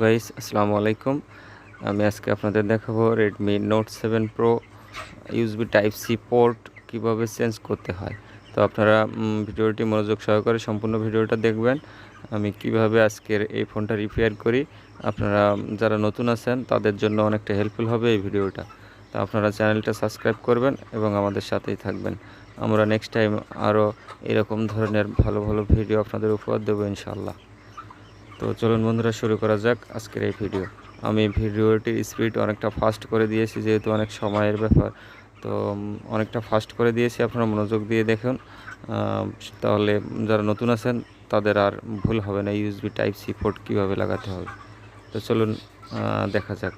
গাইস আসসালামু আলাইকুম। আমি আজকে আপনাদের দেখাবো Redmi Note 7 Pro USB type C port কীভাবে চেঞ্জ করতে হয়। তো আপনারা ভিডিওটি মনোযোগ সহকারে সম্পূর্ণ ভিডিওটা দেখবেন। আমি কিভাবে আজকের এই ফোনটা রিপেয়ার করি, আপনারা যারা নতুন আছেন তাদের জন্য অনেকটা হেল্পফুল হবে এই ভিডিওটা। তো আপনারা চ্যানেলটা সাবস্ক্রাইব করবেন এবং আমাদের সাথেই থাকবেন। আমরা নেক্সট টাইম আরও এরকম ধরনের ভালো ভালো ভিডিও আপনাদের উপহার দেবো ইনশাআল্লাহ। তো চলুন বন্ধুরা, শুরু করা যাক আজকের এই ভিডিও। আমি ভিডিওটির স্পিড অনেকটা ফাস্ট করে দিয়েছি, যেহেতু অনেক সময়ের ব্যাপার। তো অনেকটা ফাস্ট করে দিয়েছি, আপনারা মনোযোগ দিয়ে দেখুন। তাহলে যারা নতুন আছেন তাদের আর ভুল হবে না ইউএসবি টাইপ সি পোর্ট কীভাবে লাগাতে হবে। তো চলুন দেখা যাক।